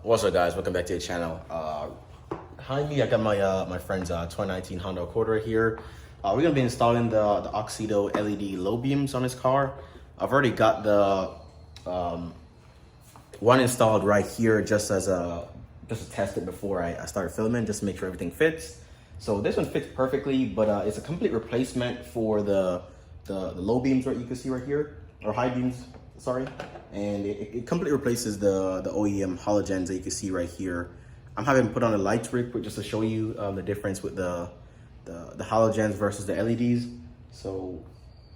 What's up, guys? Welcome back to the channel. Behind me, I got my friend's 2019 Honda Accord right here. We're gonna be installing the Auxito LED low beams on this car. I've already got the one installed right here just to test it before I start filming, just to make sure everything fits. So this one fits perfectly, but it's a complete replacement for the low beams, right? You can see right here, or high beams, sorry. And it completely replaces the OEM halogens that you can see right here. I'm having put on the lights real quick just to show you the difference with the halogens versus the LEDs. So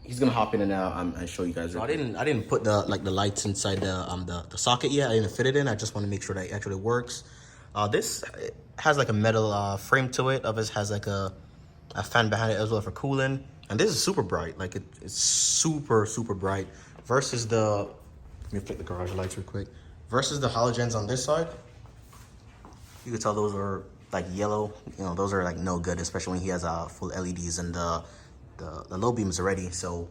he's gonna hop in and out and show you guys. So I didn't put the lights inside the socket yet. I didn't fit it in. I just want to make sure that it actually works. This has like a metal frame to it. Others has like a fan behind it as well for cooling. And this is super bright. Like it's super bright versus the. Let me flick the garage lights real quick. Versus the halogens on this side, you can tell those are like yellow. You know, those are like no good, especially when he has full LEDs and the low beams already. So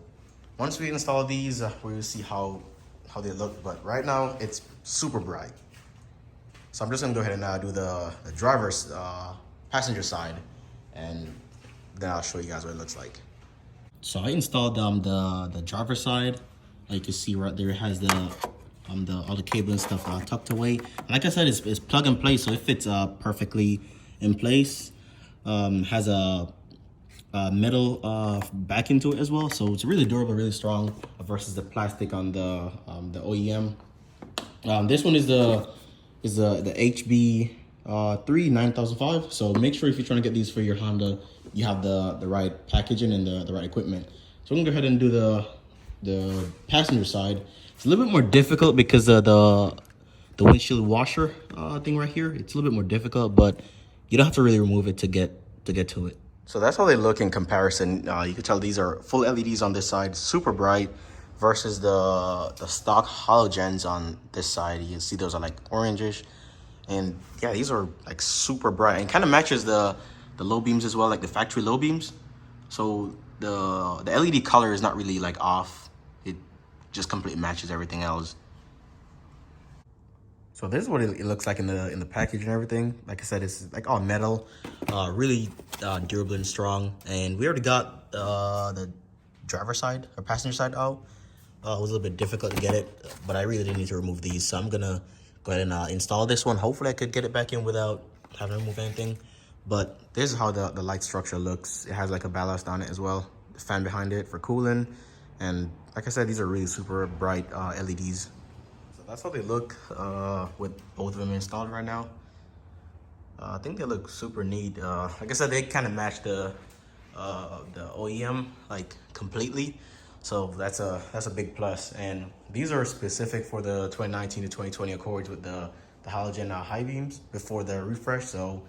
once we install these, we'll see how they look. But right now, it's super bright. So I'm just gonna go ahead and do the driver's passenger side, and then I'll show you guys what it looks like. So I installed the driver's side. Like you can see right there, it has all the cable and stuff tucked away. Like I said, it's plug and play, so it fits perfectly in place. Has a metal backing to it as well, so it's really durable, really strong versus the plastic on the OEM. This one is the HB3 9005. So make sure if you're trying to get these for your Honda, you have the right packaging and the right equipment. So I'm gonna go ahead and do the passenger side. It's a little bit more difficult because of the windshield washer thing right here. It's a little bit more difficult, but you don't have to really remove it to get to it. So that's how they look in comparison. You can tell these are full LEDs on this side, super bright, versus the stock halogens on this side. You can see those are like orangish, and yeah, these are like super bright and kind of matches the low beams as well, like the factory low beams. So the LED color is not really like off. It just completely matches everything else. So this is what it looks like in the package and everything. Like I said, it's like all metal, really durable and strong. And we already got the driver's side or passenger side out. It was a little bit difficult to get it, but I really didn't need to remove these. So I'm gonna go ahead and install this one. Hopefully I could get it back in without having to remove anything. But this is how the light structure looks. It has like a ballast on it as well. The fan behind it for cooling. And like I said, these are really super bright LEDs. So that's how they look with both of them installed right now. I think they look super neat. Like I said, they kind of match the OEM like completely. So that's a big plus. And these are specific for the 2019 to 2020 Accords with the halogen high beams before the refresh. So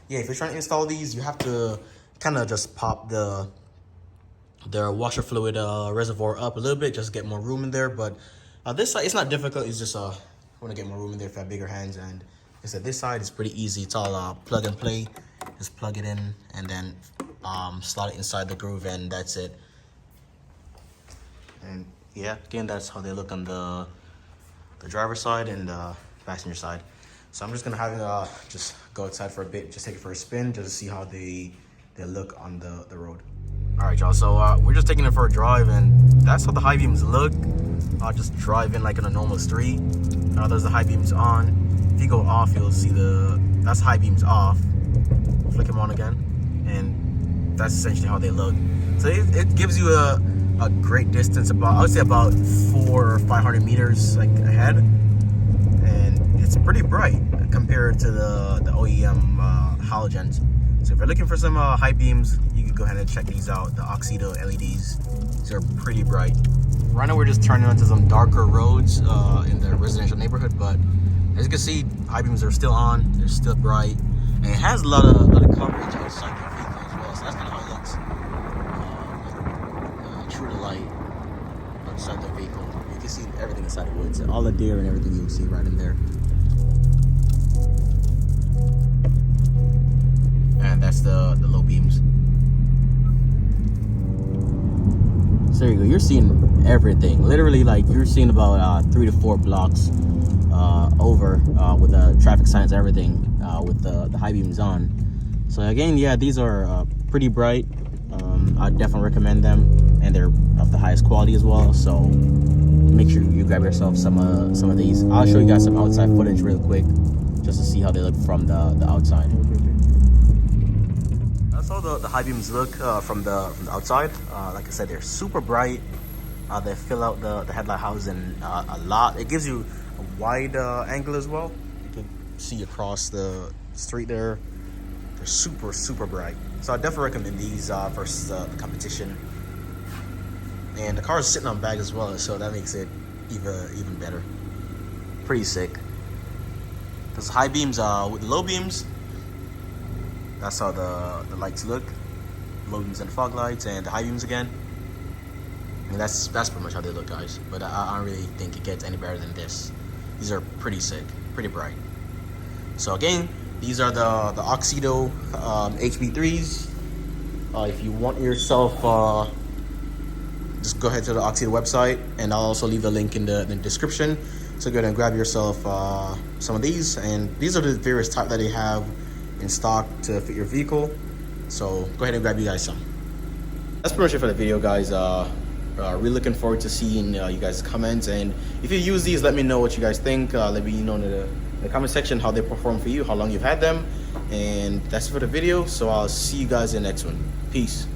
yeah, if you're trying to install these, you have to kind of just pop the washer fluid reservoir up a little bit, just get more room in there. But this side, it's not difficult. It's just want to get more room in there if you have bigger hands. And like I said, this side is pretty easy. It's all plug and play. Just plug it in and then slot it inside the groove, and that's it. And yeah, again, that's how they look on the driver's side and the passenger side. So I'm just gonna have it just go outside for a bit, just take it for a spin, just to see how they look on the road. All right, y'all, so we're just taking it for a drive, and that's how the high beams look. Just driving like in a normal street. There's the high beams on. If you go off, you'll see that's high beams off. Flick them on again, and that's essentially how they look. So it gives you a great distance, I would say about 400 or 500 meters like ahead, and it's pretty bright compared to the OEM halogens. So if you're looking for some high beams, you can go ahead and check these out, the Auxito LEDs. These are pretty bright. Right now we're just turning onto some darker roads in the residential neighborhood, but as you can see, high beams are still on, they're still bright, and it has a lot of coverage outside the vehicle as well, so that's kind of how it looks. True to light outside the vehicle. You can see everything inside the woods, all the deer and everything you'll see right in there. And that's the low beams. So there you go, you're seeing everything. Literally, like, you're seeing about 3 to 4 blocks over with the traffic accents everything with the high beams on. So again, yeah, these are pretty bright. I definitely recommend them, and they're of the highest quality as well. So make sure you grab yourself some of these. I'll show you guys some outside footage real quick, just to see how they look from the outside. That's how the high beams look from the outside. Like I said, they're super bright. They fill out the headlight housing a lot. It gives you a wide angle as well. You can see across the street there. They're super bright. So I definitely recommend these versus the competition. And the car is sitting on bag as well, so that makes it even better. Pretty sick. Those high beams with low beams, that's how the lights look. Low beams and fog lights, and the high beams again. And that's pretty much how they look, guys. But I don't really think it gets any better than this. These are pretty sick, pretty bright. So again, these are the Auxito HB3s. If you want yourself, just go ahead to the Auxito website, and I'll also leave the link in the description. So go ahead and grab yourself some of these, and these are the various type that they have in stock to fit your vehicle. So go ahead and grab you guys some. That's pretty much it for the video, guys. Really looking forward to seeing you guys' comments, and if you use these, let me know what you guys think. Let me know in the comment section how they perform for you, how long you've had them. And that's it for the video, so I'll see you guys in the next one. Peace.